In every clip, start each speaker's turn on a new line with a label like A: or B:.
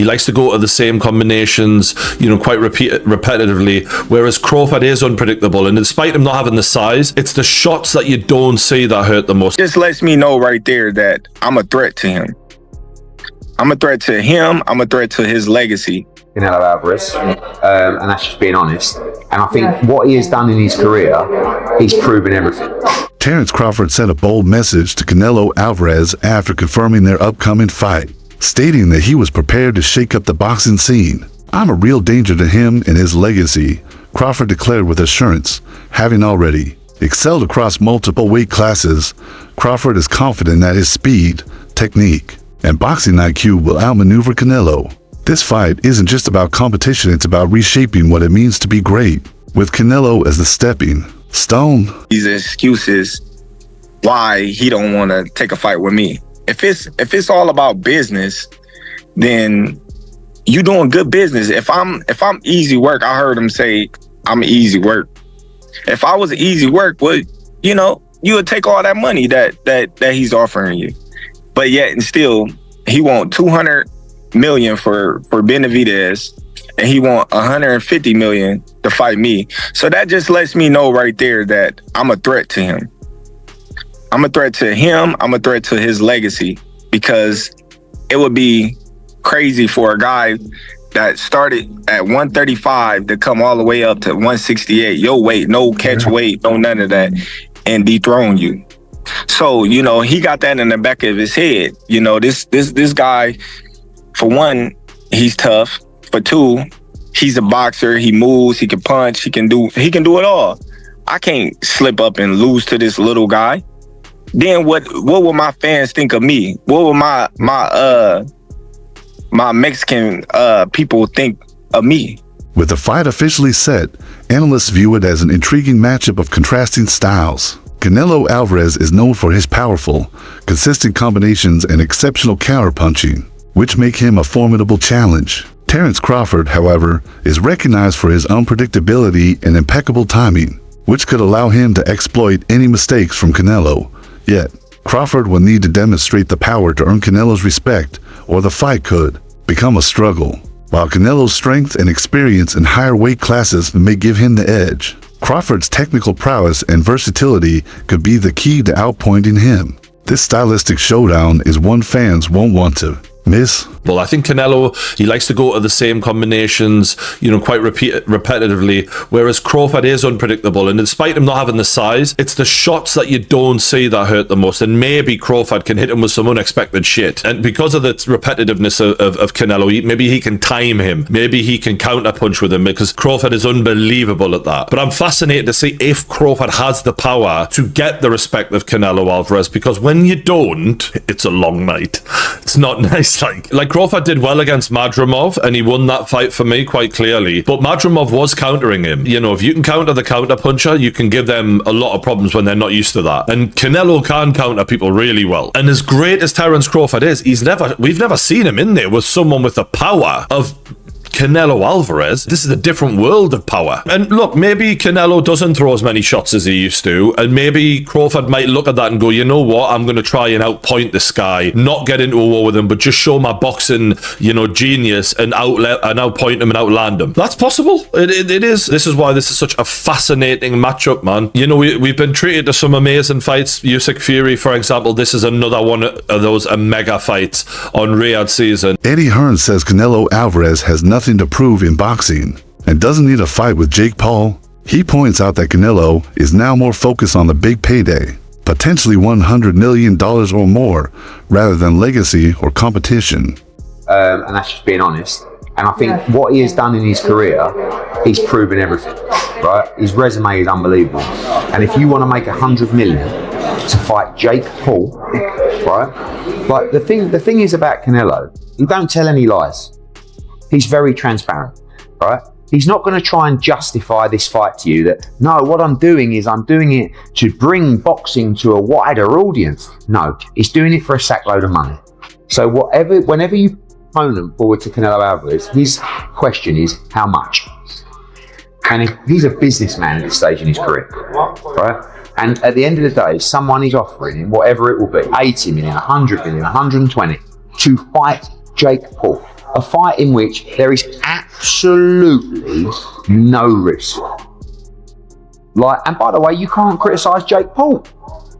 A: He likes to go to the same combinations, quite repetitively, whereas Crawford is unpredictable. And despite him not having the size, it's the shots that you don't see that hurt the most.
B: This lets me know right there that I'm a threat to him. I'm a threat to him. I'm a threat to his legacy.
C: Canelo Alvarez, and that's just being honest. And I think what he has done in his career, he's proven everything.
D: Terence Crawford sent a bold message to Canelo Alvarez after confirming their upcoming fight, stating that he was prepared to shake up the boxing scene. "I'm a real danger to him and his legacy," Crawford declared with assurance. Having already excelled across multiple weight classes, Crawford is confident that his speed, technique, and boxing IQ will outmaneuver Canelo. This fight isn't just about competition, it's about reshaping what it means to be great, with Canelo as the stepping stone.
B: These excuses why he don't want to take a fight with me. If it's all about business, then you doing good business. If I'm easy work, I heard him say I'm easy work. If I was easy work, well, you would take all that money that he's offering you. But yet and still, he want $200 million for Benavidez, and he want $150 million to fight me. So that just lets me know right there that I'm a threat to him. I'm a threat to him. I'm a threat to his legacy, because it would be crazy for a guy that started at 135 to come all the way up to 168, your weight, no catch weight, no none of that, and dethrone you. So, he got that in the back of his head. This guy, for one, he's tough. For two, he's a boxer. He moves, he can punch, he can do it all. I can't slip up and lose to this little guy. Then what will my fans think of me? What will my Mexican people think of me?
D: With the fight officially set, analysts view it as an intriguing matchup of contrasting styles. Canelo Alvarez is known for his powerful, consistent combinations and exceptional counterpunching, which make him a formidable challenge. Terence Crawford, however, is recognized for his unpredictability and impeccable timing, which could allow him to exploit any mistakes from Canelo. Yet, Crawford will need to demonstrate the power to earn Canelo's respect, or the fight could become a struggle. While Canelo's strength and experience in higher weight classes may give him the edge, Crawford's technical prowess and versatility could be the key to outpointing him. This stylistic showdown is one fans won't want to miss.
A: Well, I think Canelo, he likes to go to the same combinations, quite repetitively, whereas Crawford is unpredictable. And despite him not having the size, it's the shots that you don't see that hurt the most. And maybe Crawford can hit him with some unexpected shit. And because of the repetitiveness of Canelo, maybe he can time him. Maybe he can counterpunch with him, because Crawford is unbelievable at that. But I'm fascinated to see if Crawford has the power to get the respect of Canelo Alvarez, because when you don't, it's a long night. It's not nice. Like Crawford did well against Madrimov, and he won that fight for me quite clearly. But Madrimov was countering him. If you can counter the counter puncher, you can give them a lot of problems when they're not used to that. And Canelo can counter people really well. And as great as Terence Crawford is, we've never seen him in there with someone with the power of Canelo Alvarez. This is a different world of power. And look, maybe Canelo doesn't throw as many shots as he used to, and maybe Crawford might look at that and go, you know what, I'm going to try and outpoint this guy, not get into a war with him, but just show my boxing, genius and outpoint him and outland him. That's possible. It is. This is why this is such a fascinating matchup, man. We've been treated to some amazing fights. Usyk Fury, for example, this is another one of those mega fights on Riyadh season.
D: Eddie Hearn says Canelo Alvarez has nothing to prove in boxing and doesn't need a fight with Jake Paul. He points out that Canelo is now more focused on the big payday, potentially $100 million or more, rather than legacy or competition.
C: And that's just being honest. And I think what he has done in his career, he's proven everything, right? His resume is unbelievable. And if you want to make $100 million to fight Jake Paul, right? Like the thing is about Canelo, he don't tell any lies. He's very transparent, right? He's not going to try and justify this fight to you that, no, what I'm doing it to bring boxing to a wider audience. No, he's doing it for a sackload of money. So whenever you opponent forward to Canelo Alvarez, his question is, how much? And if he's a businessman at this stage in his career, right? And at the end of the day, someone is offering him, whatever it will be, 80 million, 100 million, 120, to fight Jake Paul. A fight in which there is absolutely no risk. And by the way, you can't criticise Jake Paul,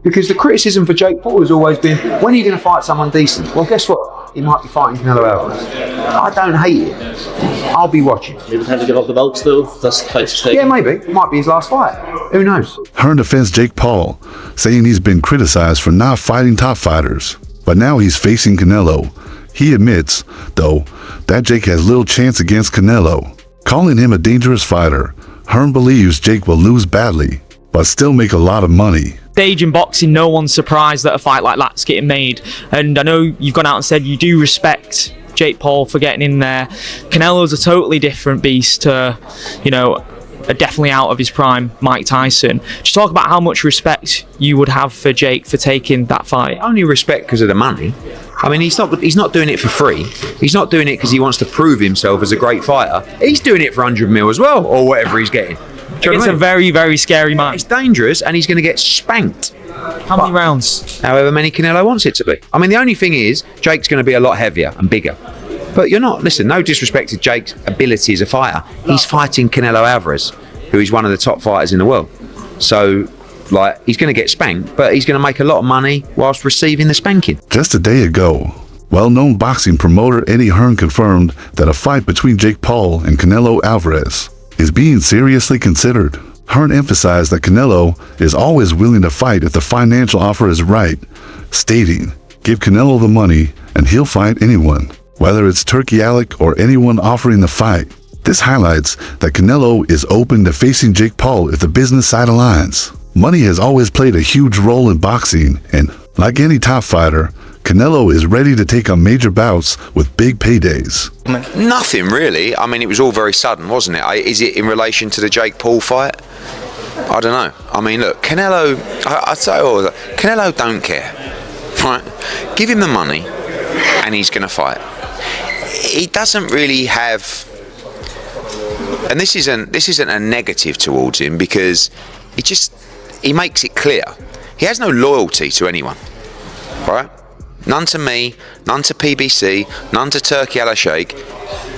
C: because the criticism for Jake Paul has always been, when are you going to fight someone decent? Well, guess what? He might be fighting Canelo Alvarez. I don't hate it. I'll be watching.
E: Maybe time to give up the belt still. That's the place to take.
C: Yeah, maybe. It might be his last fight. Who knows?
D: Hearn defends Jake Paul, saying he's been criticized for not fighting top fighters. But now he's facing Canelo. He admits, though, that Jake has little chance against Canelo. Calling him a dangerous fighter, Hearn believes Jake will lose badly, but still make a lot of money.
F: Stage in boxing, no one's surprised that a fight like that's getting made. And I know you've gone out and said you do respect Jake Paul for getting in there. Canelo's a totally different beast to, definitely out of his prime Mike Tyson. Just talk about how much respect you would have for Jake for taking that fight.
C: Only respect because of the money. I mean, he's not doing it for free. He's not doing it because he wants to prove himself as a great fighter. He's doing it for 100 mil as well, or whatever he's getting.
F: It's a very, very scary man.
C: It's dangerous, and he's going to get spanked.
F: How many rounds?
C: However many Canelo wants it to be. I mean, the only thing is, Jake's going to be a lot heavier and bigger. But listen, no disrespect to Jake's ability as a fighter. He's fighting Canelo Alvarez, who is one of the top fighters in the world. So, he's going to get spanked, but he's going to make a lot of money whilst receiving the spanking.
D: Just a day ago, well-known boxing promoter Eddie Hearn confirmed that a fight between Jake Paul and Canelo Alvarez is being seriously considered. Hearn emphasized that Canelo is always willing to fight if the financial offer is right, stating, "Give Canelo the money and he'll fight anyone, whether it's Turkey Alec or anyone offering the fight." This highlights that Canelo is open to facing Jake Paul if the business side aligns. Money has always played a huge role in boxing, and like any top fighter, Canelo is ready to take on major bouts with big paydays.
C: Nothing really. I mean, it was all very sudden, wasn't it? Is it in relation to the Jake Paul fight? I don't know. I mean, look, Canelo, I'd say, Canelo don't care, right? Give him the money and he's going to fight. He doesn't really have, and this isn't a negative towards him, because he makes it clear. He has no loyalty to anyone, right? None to me, none to PBC, none to Turkey Al Sheikh.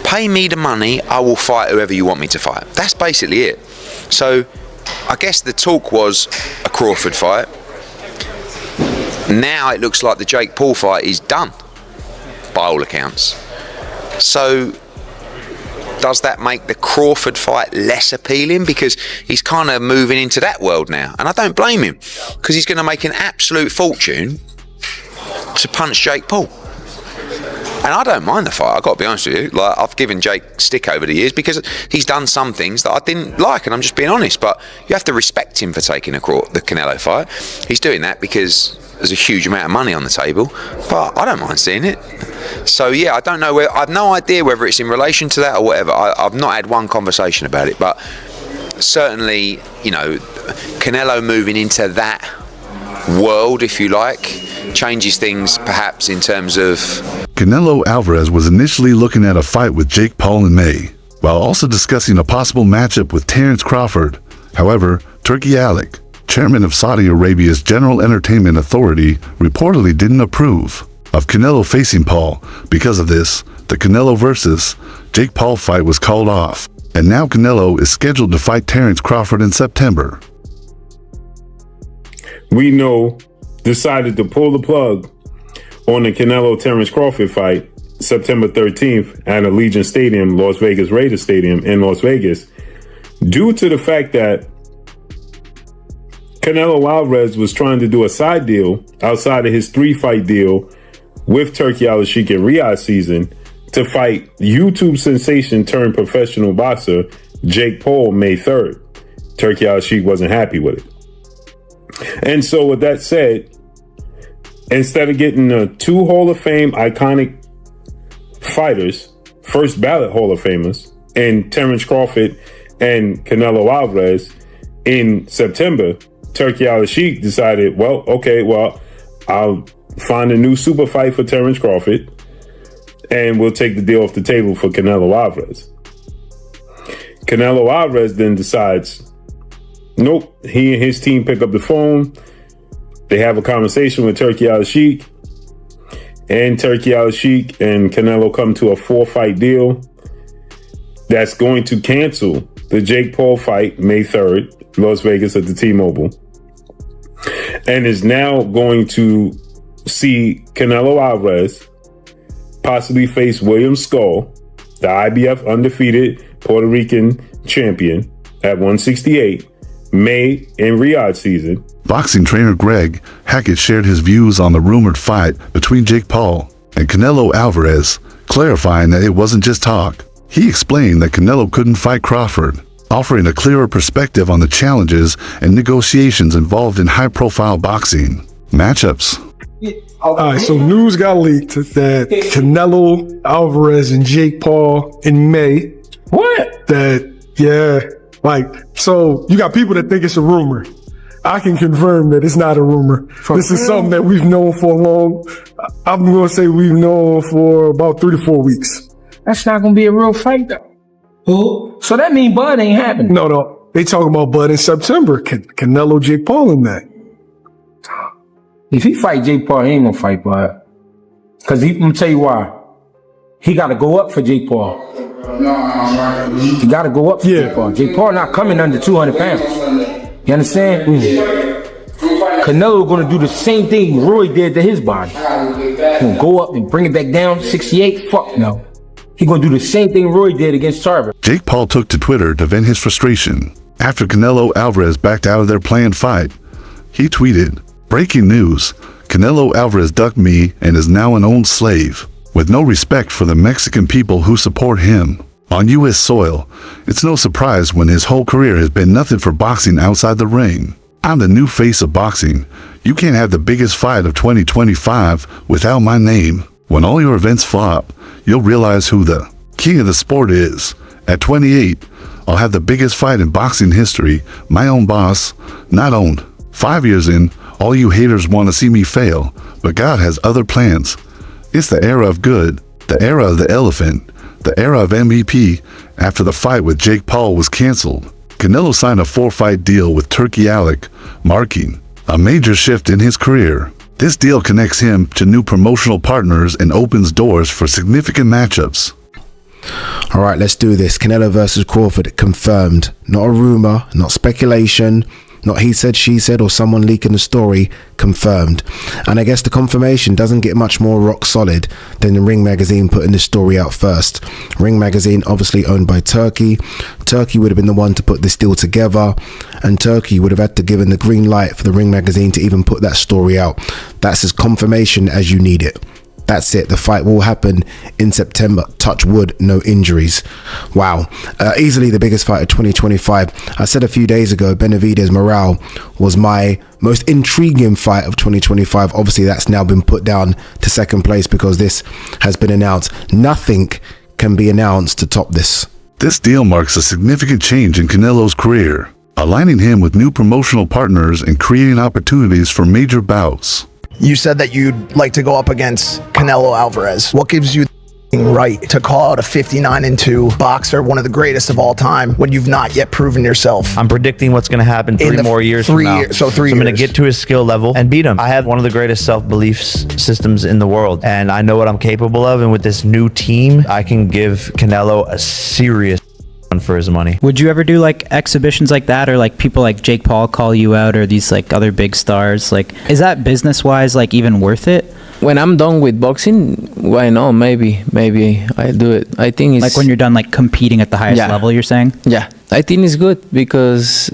C: Pay me the money, I will fight whoever you want me to fight. That's basically it. So, I guess the talk was a Crawford fight. Now it looks like the Jake Paul fight is done, by all accounts. So, does that make the Crawford fight less appealing? Because he's kind of moving into that world now. And I don't blame him, because he's going to make an absolute fortune to punch Jake Paul. And I don't mind the fight, I've got to be honest with you. I've given Jake stick over the years because he's done some things that I didn't like, and I'm just being honest. But you have to respect him for taking the Canelo fight. He's doing that because there's a huge amount of money on the table, but I don't mind seeing it. So yeah, I don't know I have no idea whether it's in relation to that or whatever. I've not had one conversation about it, but certainly, Canelo moving into that world, if you like, changes things perhaps in terms of...
D: Canelo Alvarez was initially looking at a fight with Jake Paul in May, while also discussing a possible matchup with Terence Crawford. However, Turkey Alec, chairman of Saudi Arabia's General Entertainment Authority, reportedly didn't approve of Canelo facing Paul. Because of this, the Canelo versus Jake Paul fight was called off, and now Canelo is scheduled to fight Terence Crawford in September.
G: We decided to pull the plug on the Canelo-Terence Crawford fight September 13th at Allegiant Stadium, Las Vegas Raiders Stadium in Las Vegas, due to the fact that Canelo Alvarez was trying to do a side deal outside of his 3-fight deal with Turkey Al Sheikh in Riyadh season to fight YouTube sensation turned professional boxer Jake Paul May 3rd. Turkey Al Sheikh wasn't happy with it. And so with that said, instead of getting 2 Hall of Fame iconic fighters, first ballot Hall of Famers, in Terence Crawford and Canelo Alvarez in September, Turkey Al Sheikh decided, I'll find a new super fight for Terence Crawford and we'll take the deal off the table for Canelo Alvarez. Canelo Alvarez then decides, nope, he and his team pick up the phone. They have a conversation with Turkey Al Sheikh. and Turkey Al-Sheikh and Canelo come to a 4-fight deal, that's going to cancel the Jake Paul fight May 3rd, Las Vegas at the T-Mobile, and is now going to see Canelo Alvarez possibly face William Skull, the IBF undefeated Puerto Rican champion, at 168, May in Riyadh season.
D: Boxing trainer Greg Hackett shared his views on the rumored fight between Jake Paul and Canelo Alvarez, clarifying that it wasn't just talk. He explained that Canelo couldn't fight Crawford, offering a clearer perspective on the challenges and negotiations involved in high-profile boxing matchups.
H: All right, so news got leaked that Canelo Alvarez and Jake Paul in May.
I: What?
H: So you got people that think it's a rumor. I can confirm that it's not a rumor. This is something that we've known for I'm going to say we've known for about 3 to 4 weeks.
I: That's not gonna be a real fight though. Who? So that mean Bud ain't happening.
H: No. They talking about Bud in September. Canelo, Jake Paul in that.
I: If he fight Jake Paul, he ain't gonna fight Bud. Cause I'm gonna tell you why. He gotta go up for Jake Paul. He gotta go up for Jake Paul. Jake Paul not coming under 200 pounds. You understand? Canelo gonna do the same thing Roy did to his body. He gonna go up and bring it back down, 68, fuck no. He gonna do the same thing Roy did against Tarver.
D: Jake Paul took to Twitter to vent his frustration after Canelo Alvarez backed out of their planned fight. He tweeted, "Breaking news, Canelo Alvarez ducked me and is now an owned slave, with no respect for the Mexican people who support him. On U.S. soil, it's no surprise when his whole career has been nothing for boxing outside the ring. I'm the new face of boxing. You can't have the biggest fight of 2025 without my name. When all your events flop, you'll realize who the king of the sport is. At 28, I'll have the biggest fight in boxing history, my own boss, not owned. 5 years in, all you haters want to see me fail, but God has other plans. It's the era of good, the era of the elephant, the era of MVP. After the fight with Jake Paul was canceled, Canelo signed a 4-fight deal with Turkey Alec, marking a major shift in his career. This deal connects him to new promotional partners and opens doors for significant matchups.
J: All right, let's do this. Canelo versus Crawford confirmed. Not a rumor, not speculation, not he said, she said, or someone leaking the story. Confirmed. And I guess the confirmation doesn't get much more rock solid than the Ring Magazine putting this story out first. Ring Magazine, obviously owned by Turkey. Turkey would have been the one to put this deal together, and Turkey would have had to given the green light for the Ring Magazine to even put that story out. That's as confirmation as you need it. That's it. The fight will happen in September. Touch wood, no injuries. Wow. Easily the biggest fight of 2025. I said a few days ago, Benavidez Morale was my most intriguing fight of 2025. Obviously, that's now been put down to second place because this has been announced. Nothing can be announced to top this.
D: This deal marks a significant change in Canelo's career, aligning him with new promotional partners and creating opportunities for major bouts.
K: You said that you'd like to go up against Canelo Alvarez. What gives you the right to call out a 59-2 boxer, one of the greatest of all time, when you've not yet proven yourself?
L: I'm predicting what's going to happen three more years from now.
K: So I'm
L: going to get to his skill level and beat him. I have one of the greatest self-belief systems in the world, and I know what I'm capable of. And with this new team, I can give Canelo a serious for his money.
M: Would you ever do like exhibitions like that, or like people like Jake Paul call you out, or these like other big stars? Like, is that business wise like even worth it?
N: When I'm done with boxing, why not? Maybe I do it. I think it's
M: like when you're done like competing at the highest level, you're saying?
N: Yeah, I think it's good because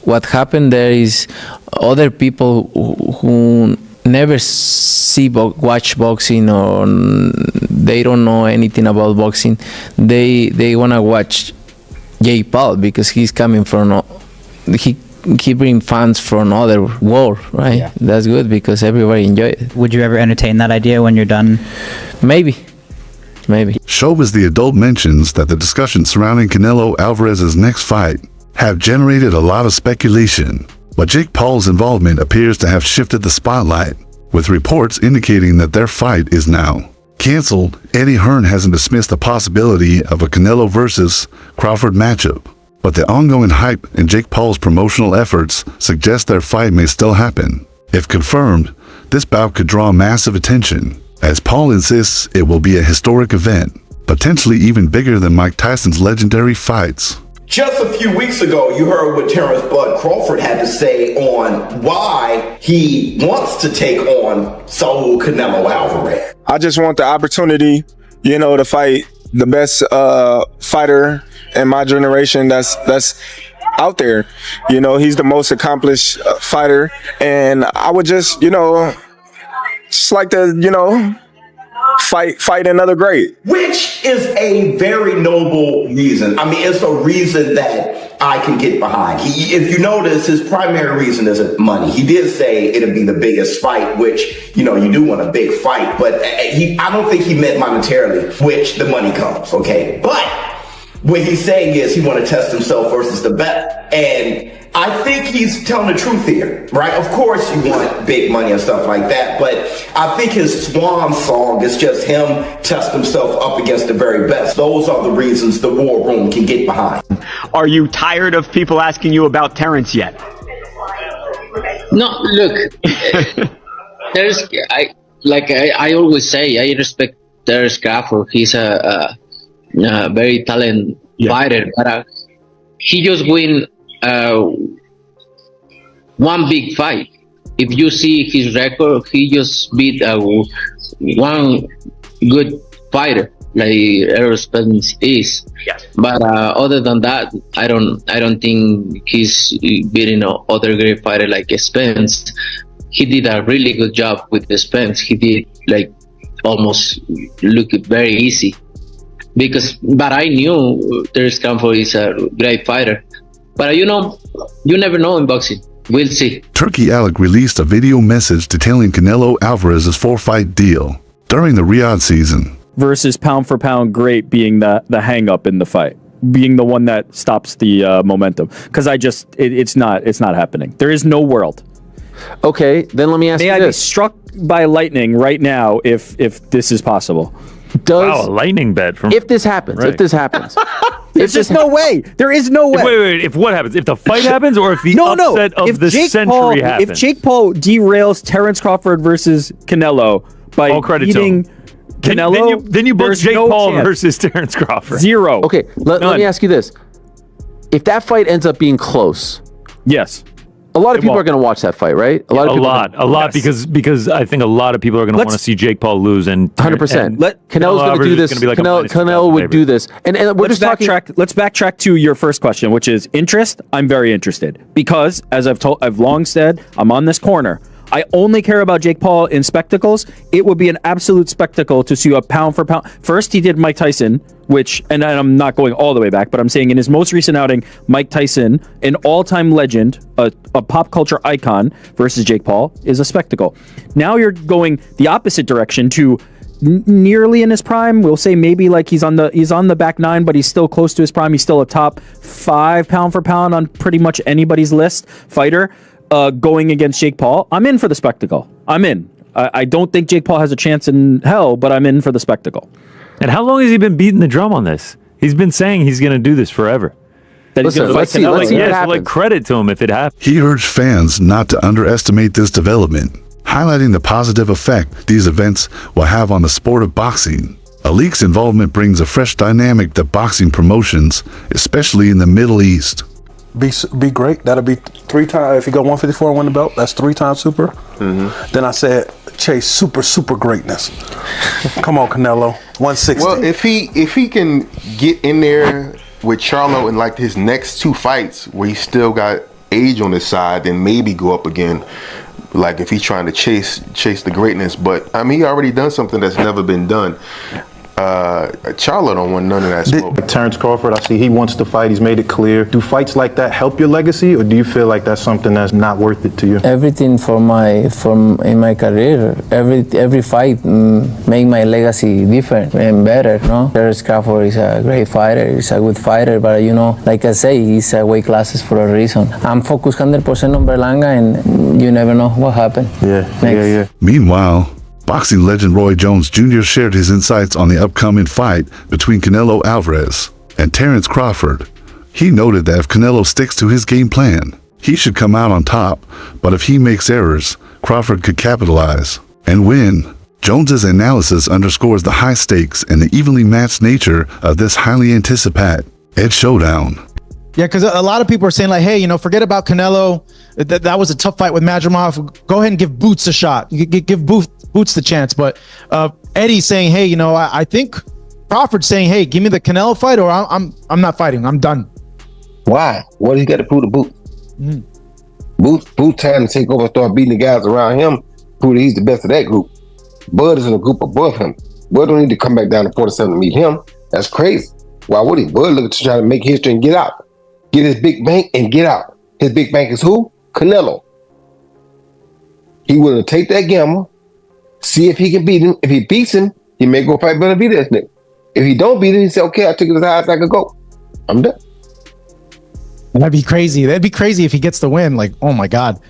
N: what happened there is other people who never watch boxing, or they don't know anything about boxing, they want to watch Jake Paul because he's coming from he bring fans from other world, right? Yeah. That's good because everybody enjoy it.
M: Would you ever entertain that idea when you're done?
N: Maybe.
D: Showbiz The Adult mentions that the discussions surrounding Canelo Alvarez's next fight have generated a lot of speculation, but Jake Paul's involvement appears to have shifted the spotlight, with reports indicating that their fight is now canceled. Eddie Hearn hasn't dismissed the possibility of a Canelo versus Crawford matchup, but the ongoing hype and Jake Paul's promotional efforts suggest their fight may still happen. If confirmed, this bout could draw massive attention, As Paul insists, it will be a historic event, potentially even bigger than Mike Tyson's legendary fights.
O: Just a few weeks ago, you heard what Terrence Bud Crawford had to say on why he wants to take on Saul Canelo Alvarez.
B: I just want the opportunity, to fight the best fighter in my generation that's out there. He's the most accomplished fighter, and I would just like to, fight another great.
O: Which is a very noble reason. I mean, it's a reason that I can get behind. If you notice, his primary reason isn't money. He did say it'd be the biggest fight, which, you do want a big fight, but I don't think he meant monetarily, which the money comes, okay? But what he's saying is he want to test himself versus the best. And I think he's telling the truth here, right? Of course you want big money and stuff like that, but I think his swan song is just him testing himself up against the very best. Those are the reasons the war room can get behind.
P: Are you tired of people asking you about Terrence yet?
Q: No, look, I always say, I respect Terrence Crawford. He's a very talented fighter, but he just win one big fight. If you see his record, he just beat one good fighter like Errol Spence is.
P: Yes.
Q: But other than that, I don't think he's beating other great fighter like Spence. He did a really good job with the Spence. He did almost look very easy. But I knew Terrence Crawford is a great fighter. But you never know in boxing. We'll see.
D: Turkey Alec released a video message detailing Canelo Alvarez's 4-fight deal during the Riyadh season.
R: Versus pound for pound great being the hang up in the fight, being the one that stops the momentum. Because it's not happening. There is no world.
S: Okay, then let me ask you this.
R: May I be struck by lightning right now if this is possible?
S: Does
T: a lightning bet from
S: if this happens?
T: Right.
S: If this happens,
R: there's just no way. There is no way.
T: Wait. If what happens? If the fight happens, or if the upset of the century happens?
R: If Jake Paul derails Terrence Crawford versus Canelo by beating Canelo,
T: then you book Jake Paul versus Terrence Crawford.
R: Zero.
S: Okay, let me ask you this: if that fight ends up being close,
R: yes.
S: A lot of people are going to watch that fight, right? A lot,
T: because I think a lot of people are going to want to see Jake Paul lose, and
S: 100%. Canelo's going to do this. Canelo would do this, and we're just talking.
R: Let's backtrack to your first question, which is interest. I'm very interested because, as I've long said, I'm on this corner. I only care about Jake Paul in spectacles. It would be an absolute spectacle to see a pound for pound. First, he did Mike Tyson, which, and I'm not going all the way back, but I'm saying in his most recent outing, Mike Tyson, an all-time legend, a pop culture icon, versus Jake Paul is a spectacle. Now you're going the opposite direction to nearly in his prime. We'll say maybe like he's on the back nine, but he's still close to his prime. He's still a top 5 pound for pound on pretty much anybody's list fighter. Going against Jake Paul, I'm in for the spectacle. I'm in. I don't think Jake Paul has a chance in hell, but I'm in for the spectacle.
T: And how long has he been beating the drum on this? He's been saying he's going to do this forever.
S: Let's see what happens.
T: So credit to him if it happens.
D: He urged fans not to underestimate this development, highlighting the positive effect these events will have on the sport of boxing. Alik's involvement brings a fresh dynamic to boxing promotions, especially in the Middle East.
U: Be great. That'll be 3 times. If you go 154 and win the belt, that's 3 times super. Mm-hmm. Then I said, chase super greatness. Come on, Canelo. 160.
V: Well, if he can get in there with Charlo in like his next 2 fights where he still got age on his side, then maybe go up again. Like if he's trying to chase the greatness. But I mean, he already done something that's never been done. Charlo don't want none of that smoke.
U: Terrence Crawford, I see he wants to fight. He's made it clear. Do fights like that help your legacy, or do you feel like that's something that's not worth it to you?
N: Everything in my career, every fight make my legacy different and better. No, Terrence Crawford is a great fighter. He's a good fighter, but like I say, he's weight classes for a reason. I'm focused 100% on Berlanga, and you never know what happened.
U: Yeah.
D: Meanwhile, boxing legend Roy Jones Jr. shared his insights on the upcoming fight between Canelo Alvarez and Terrence Crawford. He noted that if Canelo sticks to his game plan, he should come out on top, but if he makes errors, Crawford could capitalize and win. Jones's analysis underscores the high stakes and the evenly matched nature of this highly anticipated showdown.
A: Yeah, because a lot of people are saying like, hey, forget about Canelo. That was a tough fight with Madrimov. Go ahead and give Boots a shot. You give Boots the chance. But Eddie's saying, hey, I think Crawford's saying, hey, give me the Canelo fight, or I'm not fighting. I'm done.
E: Why? What he got to prove to Boots? Boots trying to take over and start beating the guys around him. Prove that he's the best of that group. Bud is in a group above him. Bud don't need to come back down to 47 to meet him. That's crazy. Why would he? Bud looking to try to make history and get out. Get his big bank and get out. His big bank is who? Canelo. He willing to take that gamble, see if he can beat him. If he beats him, he may go fight better beat this nigga. If he don't beat him, he say, okay, I took it as high as I could go. I'm done.
A: That'd be crazy. That'd be crazy if he gets the win. Like, oh my God.